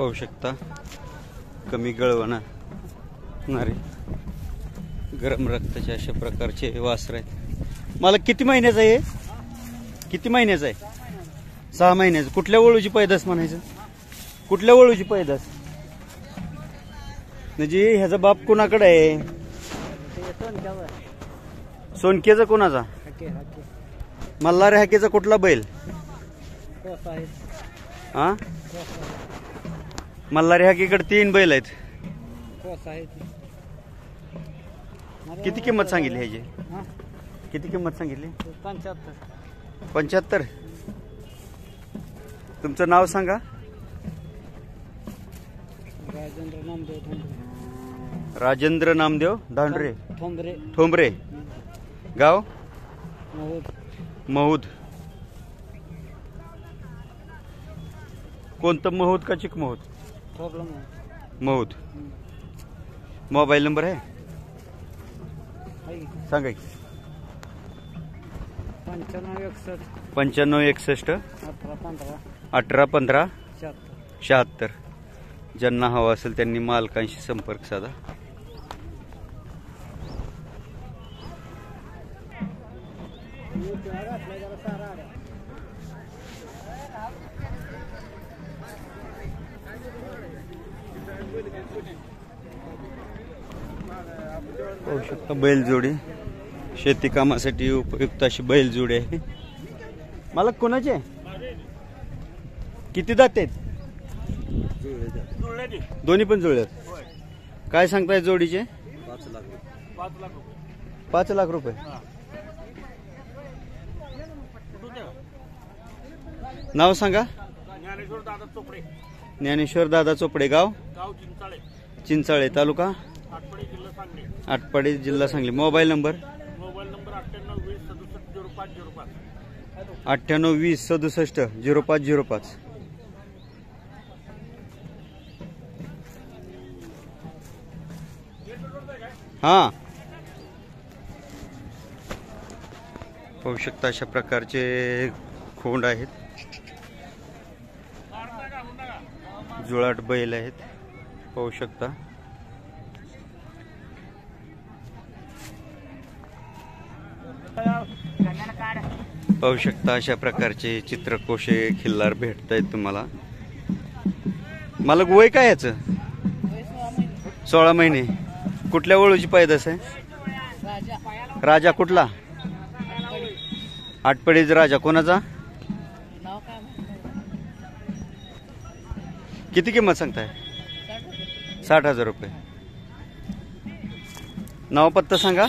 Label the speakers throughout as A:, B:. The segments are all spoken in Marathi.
A: पाहू शकता कमी गळवणारे गरम रक्ताचे अशा प्रकारचे वासर आहेत। मला किती महिन्याचा आहे? किती महिन्याचा आहे? 6 महिन्याचं। कुठल्या वळूची पैदास म्हणायचं? कुठल्या वळूची पैदास म्हणजे ह्याचा बाप कुणाकडे आहे? सोनकेचा कोणाचा? मल्हार हाकेचा कुठला बैल? हा मल्हार हाकेकडे 3 बैल आहेत। किती किंमत सांगितली ह्याची? किती किंमत सांगितली? 75। तुमचं नाव सांगा? राजेंद्र नामदेव धांडरे ठोंबरे। गाव? महूद। कोणतं महूद का चिकमहूद? महूद। मोबाईल नंबर आहे सांगा की? 95 61 18 15 76। ज्यांना हवा असेल त्यांनी मालकांशी संपर्क साधा। पाहू शकता बैलजोडी शेती कामासाठी उपयुक्त अशी बैलजोडी आहे। मालक कोणाचे? किती दात आहेत? दोन्ही पण जुळले आहेत। काय सांगताय जोडीचे? 5 लाख रुपये। नाव सांगा? ज्ञानेश्वर दादा चोपडे। गाव? चिंचाळे तालुका आटपाडी जिल्हा सांगली। Mobile number? 98 20 67 0505। हा पाहू शकता अशा प्रकारचे खोंड आहेत। जुळाट बैल आहेत पाहू शकता। पाहू शकता अशा प्रकारचे चित्रकोशे खिल्लार भेटत आहेत तुम्हाला। मला वय काय याचं? 16 महिने। कुठल्या वळूची पैदास आहे? राजा कुठला? आटपडीचा राजा कोणाचा? किती किंमत सांगताय? 60,000 रुपये। नाव पत्ता सांगा?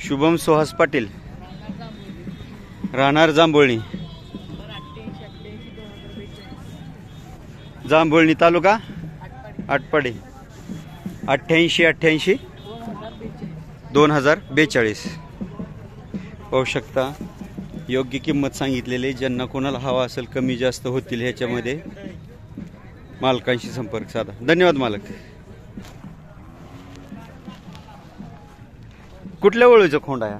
A: शुभम सुहास पाटील राहणार जांभोळणी जांभोळणी तालुका आटपाडी। 88 2042। पाहू शकता योग्य किंमत सांगितलेली। ज्यांना कोणाला हवा असेल कमी जास्त होतील ह्याच्यामध्ये मालकांशी संपर्क साधा। धन्यवाद मालक। कुठल्या वळूचा खोंड आहे?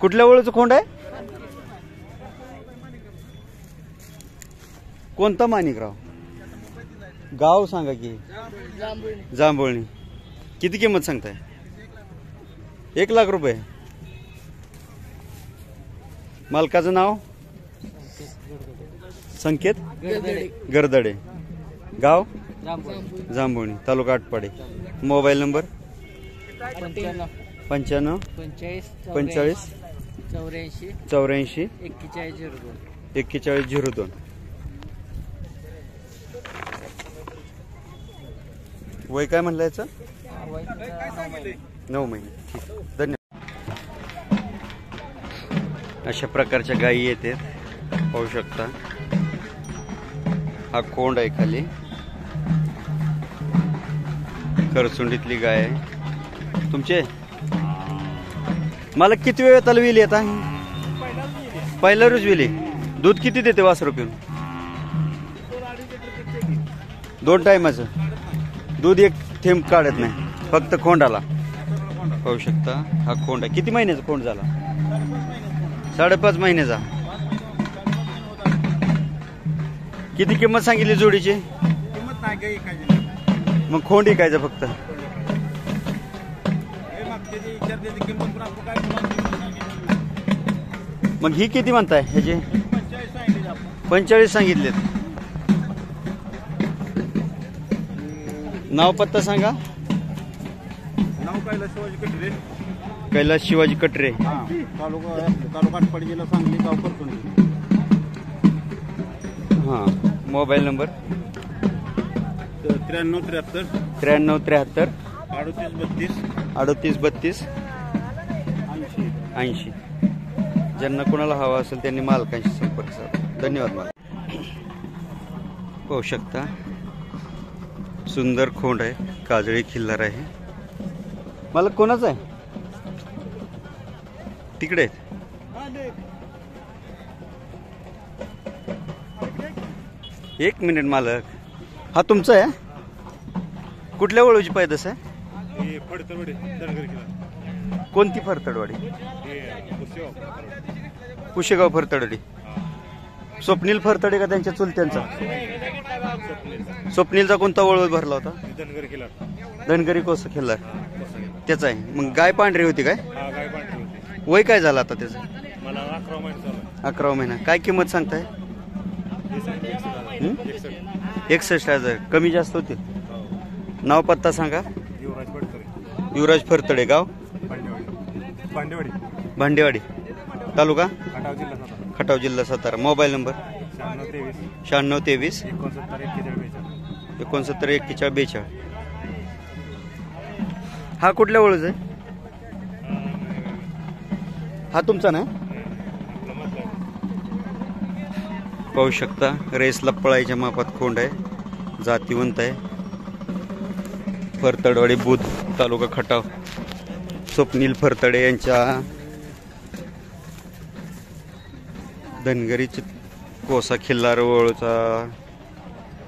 A: कुठल्या वळूचं खोंड आहे? कोणता माणिकराव? गाव सांगा की? जांभोळणी। किती किंमत सांगताय? 1 लाख रुपये। मालकाचं नाव? संकेत गरदडे। गाव? जांभोळणी तालुका आटपाडी। Mobile number?
B: 95
A: 45 84 4102। वय काय म्हणलं याचं? 9 महिने। ठीक, धन्यवाद। अशा प्रकारच्या गायी येतात पाहू शकता। हा कोंड आहे खाली करसुंडीतली गाय आहे तुमचे। मला किती वेळ तलविली आता? पहिला रोज विली। दूध किती देते वासरू पिऊन? 2 टायमाचं दूध, 1 थेंब काढत नाही फक्त खोंडाला। पाहू शकता हा खोंड आहे. किती महिन्याचा खोंड झाला? 5.5 महिन्याचा. किती किंमत सांगितली जोडीची?
B: किंमत नाही काही काय
A: मग खोंड विकायचं फक्त. मग ही किती म्हणताय ह्याचे? 45 सांगितलेत. नाव पत्ता सांगा.
B: नाव कैलास शिवाजी कटरे.
A: कैलास शिवाजी कटरे.
B: तालुका आटपाडी, जिल्हा सांगली, गाव परतुंडी.
A: हां, मोबाईल नंबर
B: 9373
A: 9373
B: 3832
A: 3832 80. ज्यांना कोणाला हवा असेल त्यांनी मालकांशी संपर्क साधा. धन्यवाद. मला पाहू शकता सुंदर खोंड आहे, काजळी खिल्लार आहे. मला कोणाच आहे तिकडे? एक मिनिट मालक, हा तुमचा आहे? कुठल्या वळूची पैदास आहे? कोणती फरतडवाडी? पुशेगाव फरतडवाडी. स्वप्नील फरतडे का त्यांच्या चुलत्यांचा? स्वप्नीलचा कोणता वळू भरला होता? धनगरी कोस खिल्लार त्याचा आहे. मग गाय पांढरी होती काय? वय काय झालं आता त्याचं? 11 महिना. काय किंमत सांगताय? 61,000. कमी जास्त होतील. नाव पत्ता सांगा. युवराज फरतडे, गाव भांडेवाडी, तालुका खटाव, जिल्हा सातारा. Mobile number 9623 69 41 42. हा कुठल्या वळूच आहे? हा तुमचा ना? पाहू शकता रेसला पळायच्या मापात खोंड आहे, जातीवंत आहे. फरतडवाडी, बुध, तालुका खटाव. स्वप्नील फरतडे यांच्या धनगरी कोसा खिल्लार वळूचा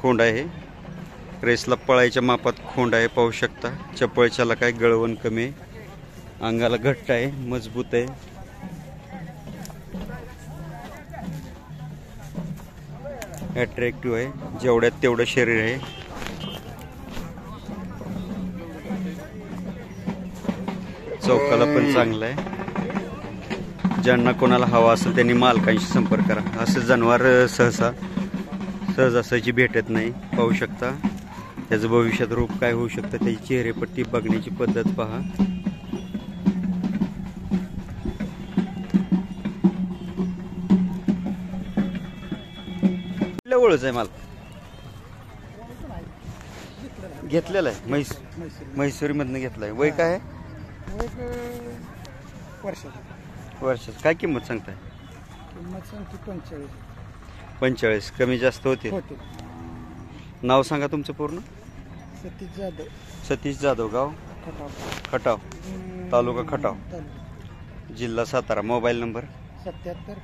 A: खोंड आहे. रेसला पळायच्या मापात खोंड आहे. पाहू शकता चपळच्याला काय गळवण कमी आहे, अंगाला घट्ट आहे, मजबूत आहे. अट्रॅक्टिव्ह आहे, जेवढ्यात तेवढं शरीर आहे. चौकाला पण चांगला आहे. ज्यांना कोणाला हवा असेल त्यांनी मालकांशी संपर्क करा. असं जनावर सहजासहजी भेटत नाही. पाहू शकता त्याचं भविष्यात रूप काय होऊ शकतं, त्याची चेहरेपट्टी बघण्याची पद्धत पहा. कुठल्या ओळख आहे? मला घेतलेला आहे म्हैसूरी मधनं घेतलाय. वय काय आहे? वर्षाचं. काय किंमत सांगताय? 45. कमी जास्त होते. नाव सांगा तुमचं पूर्ण. सतीश जाधव, गाव खटाव, तालुका खटाव, जिल्हा सातारा. Mobile number
B: 77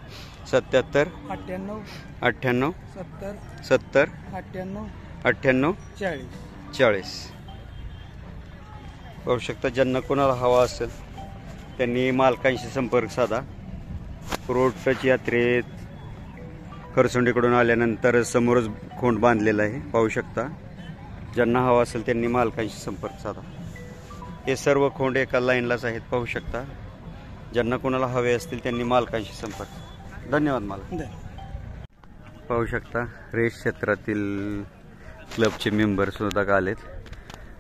A: 98
B: 98
A: 70 98 40. पाहू शकता ज्यांना कोणाला हवा असेल त्यांनी मालकांशी संपर्क साधा. रोड टच यात्रेत खरसुंडीकडून आल्यानंतर समोरच खोंड बांधलेला आहे. पाहू शकता ज्यांना हवा असेल त्यांनी मालकांशी संपर्क साधा. हे सर्व खोंड एका लाईनलाच आहेत. पाहू शकता ज्यांना कोणाला हवे असतील त्यांनी मालकांशी संपर्क. धन्यवाद. मालक पाहू शकता रेस क्षेत्रातील क्लबचे मेंबर सुद्धा आलेत.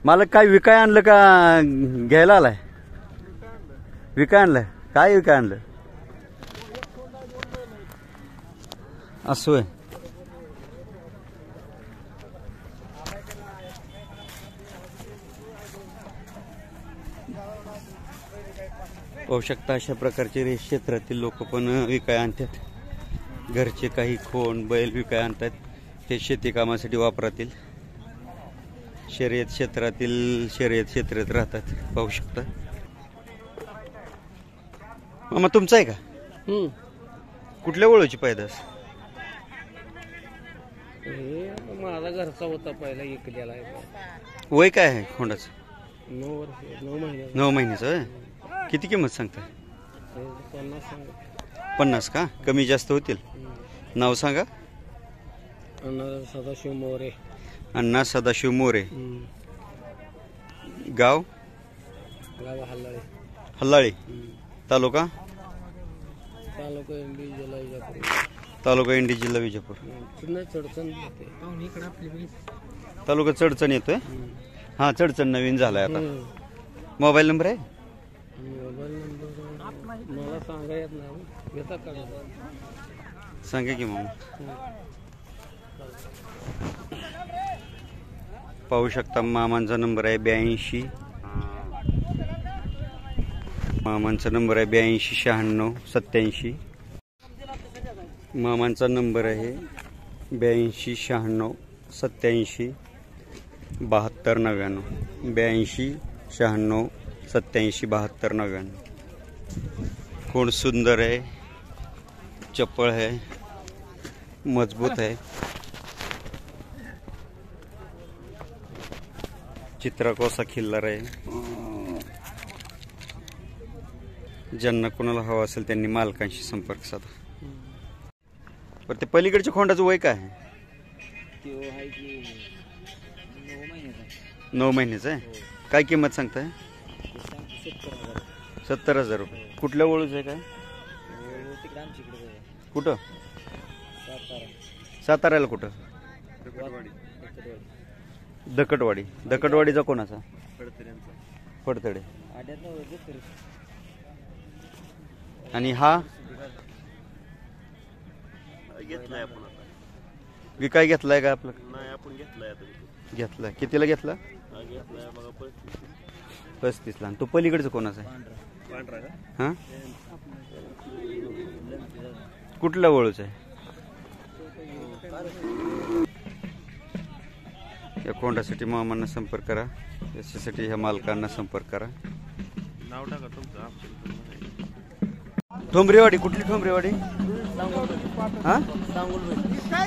A: मालक काय विकाय आणलं का घ्यायला आलाय? विकाय आणलंय. काय विकाय आणलं? असं आहे. पाहू शकता अशा प्रकारचे रेस क्षेत्रातील लोक पण विकाय आणतात. घरचे काही खोंड बैल विकाय आणतात. ते शेती कामासाठी वापरातील. शर्यत क्षेत्रात राहतात. पाहू शकता. मामा तुमचा आहे का? कुठल्या वळूची पैदास?
B: माझा घरचा होता पहिला, एक गेला.
A: वय काय आहे खोंडाचं? 9 महिन्याचं आहे. किती किंमत सांगताय? 50 का? कमी जास्त होतील. नाव सांगा.
B: सदाशिव मोरे.
A: अण्णा सदाशिव मोरे. गाव हल्लाळी. तालुका तालुका इंडी जिल्हा विजापूर. तालुका चडचण येतोय. हा चडचण नवीन झालाय आता. मोबाईल नंबर आहे?
B: मला सांगा येत नाही.
A: सांगा की मग. पाहू शकता मामांचा नंबर आहे 82. मामांचा नंबर आहे 82 96 87. मामांचा नंबर आहे 82 96 87 72 99. 82 96 87 72 99. कोण सुंदर आहे, चप्पळ है, मजबूत है. चित्राकोसा खिल्लार आहे. ज्यांना कोणाला हवा असेल त्यांनी मालकांशी संपर्क साधा. पण ते पलीकडच्या खोंडाचं वय काय आहे? 9 महिन्याचं आहे. काय किंमत सांगताय? 70,000 रुपये. कुठल्या वळूच आहे काय? कुठं? साताऱ्याला कुठं? दकटवाडी. दकटवाडीचा कोणाचा? फडतडे. आणि हा
B: घेतलाय आपण आता.
A: विकाय घेतलाय का आपलं?
B: नाही आपण घेतलाय आता.
A: घेतलाय. कितीला घेतला?
B: घेतलाय बघा
A: 35 ला. आणि तो पलीकडचं कोणाचा आहे?
B: पांढरा का?
A: हा कुठला वळूच आहे? या कोंडासाठी मामांना संपर्क करा. याच्यासाठी ह्या मालकांना संपर्क करा.
B: नाव टाका तुमचं.
A: ठोंबरेवाडी. कुठली ठोंबरेवाडी? हा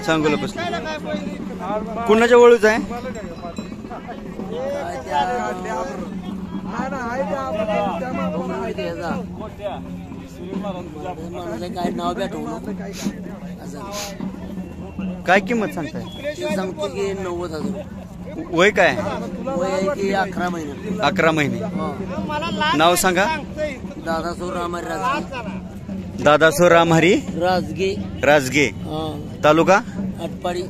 A: सांगोला बस. कुणाच्या वळूच आहे? काय किंमत सांगताय?
C: सांगतो की 90,000.
A: वय काय?
C: वय की 11 महिने.
A: 11 महिने. नाव सांगा.
C: दादासो रामारी राजगे.
A: दादासो रामहरी
C: राजगे.
A: राजगे. तालुका
C: आटपाडी.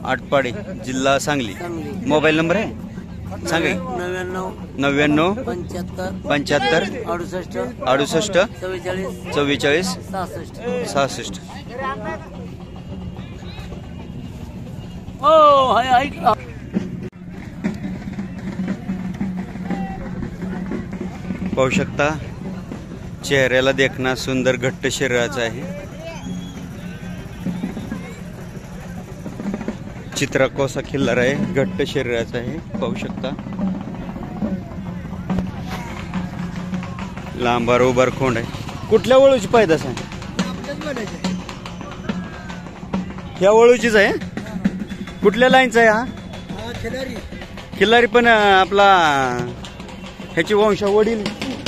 A: आटपाडी जिल्हा सांगली.
C: सांगली.
A: मोबाईल नंबर आहे सांगा.
C: 99
A: 75
C: 75
A: 68
C: 68
A: 44
C: 44
A: 66.
C: 66. हो हाय ऐक.
A: पाहू शकता चेहऱ्याला देखना सुंदर घट्ट शरीराचा आहे. चित्राकोसा खिल्लार आहे. घट्ट शरीराचा आहे. पाहू शकता लांबार उभार खोंड आहे. कुठल्या वळूची पैदास आहे? ह्या वळूचीच आहे. कुठल्या लाईनचा आहे हा? खिल्लारी. पण आपला ह्याची वंशावळी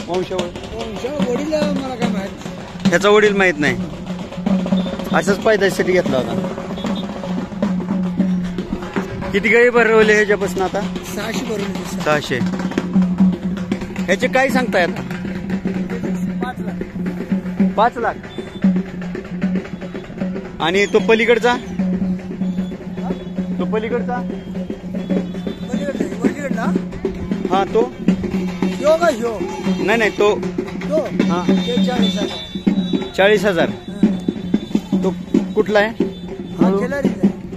C: मला काय माहित.
A: ह्याचा वडील माहित नाही. असंच पैदासाठी घेतला होता. किती गाई भरवले ह्याच्यापासून आता?
C: 600 भरून.
A: 600. ह्याचे काय सांगताय आता? 5 लाख. आणि तो पलीकडचा? तो पलीकडचा हा तो नाही तो हा 40,000. तो कुठला आहे?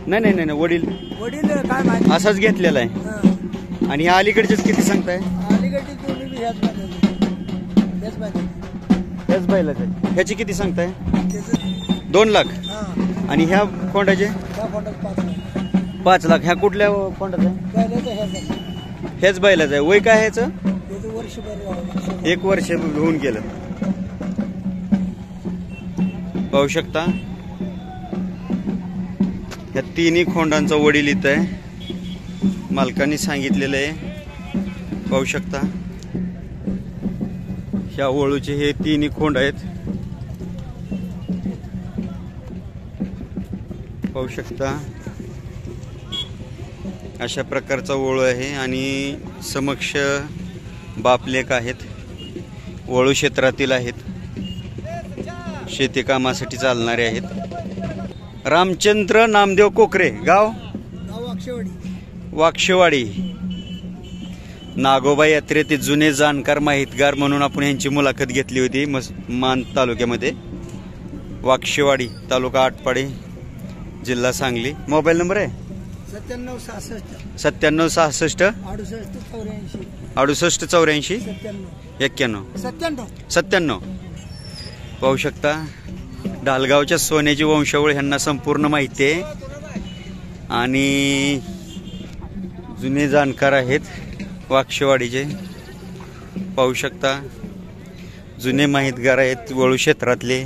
A: नाही वडील असाच घेतलेला आहे. आणि ह्या अलीकडचेच किती सांगताय? ह्याच बैलाच आहे. ह्याची किती सांगताय? 2 लाख. आणि ह्या कोंडाचे 5 लाख. ह्या कुठल्या कोंडाचा आहे? हेच बैलाच आहे. वय काय ह्याचं? 1 वर्ष होऊन गेलं. पाहू शकता या तिन्ही खोंडांचा वडील इथं आहे. मालकांनी सांगितलेलं आहे पाहू शकता ह्या वळूचे हे तिन्ही खोंड आहेत. पाहू शकता अशा प्रकारचा वळू आहे आणि समक्ष बापलेक आहेत. वळू क्षेत्रातील आहेत, शेती कामासाठी चालणारे आहेत. रामचंद्र नामदेव कोकरे, गाव वाक्षेवाडी. नागोबा यात्रेतील जुने जाणकार माहितगार म्हणून आपण यांची मुलाखत घेतली होती मान तालुक्यामध्ये. वाक्षेवाडी, तालुका आटपाडी, जिल्हा सांगली. मोबाईल नंबर आहे 9766 68 84 91 पाहू शकता ढालगावच्या सोन्याची वंशावळ ह्यांना संपूर्ण माहिती आहे आणि जुने जाणकार आहेत वाक्षेवाडीचे. पाहू शकता जुने माहितगार आहेत वळू क्षेत्रातले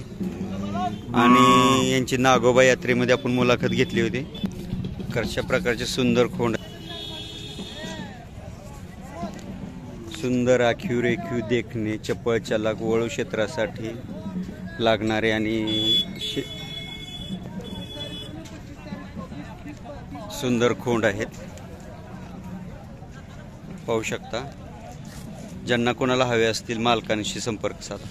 A: आणि यांची नागोबा यात्रेमध्ये आपण मुलाखत घेतली होती. कशा प्रकारचे सुंदर खोंड, सुंदर आखीव रेखीव देखणे, चपळ चालक, वळू क्षेत्रासाठी लागणारे आणि सुंदर खोंड आहेत. पाहू शकता. ज्यांना कोणाला हवे असतील मालकांशी संपर्क साधा.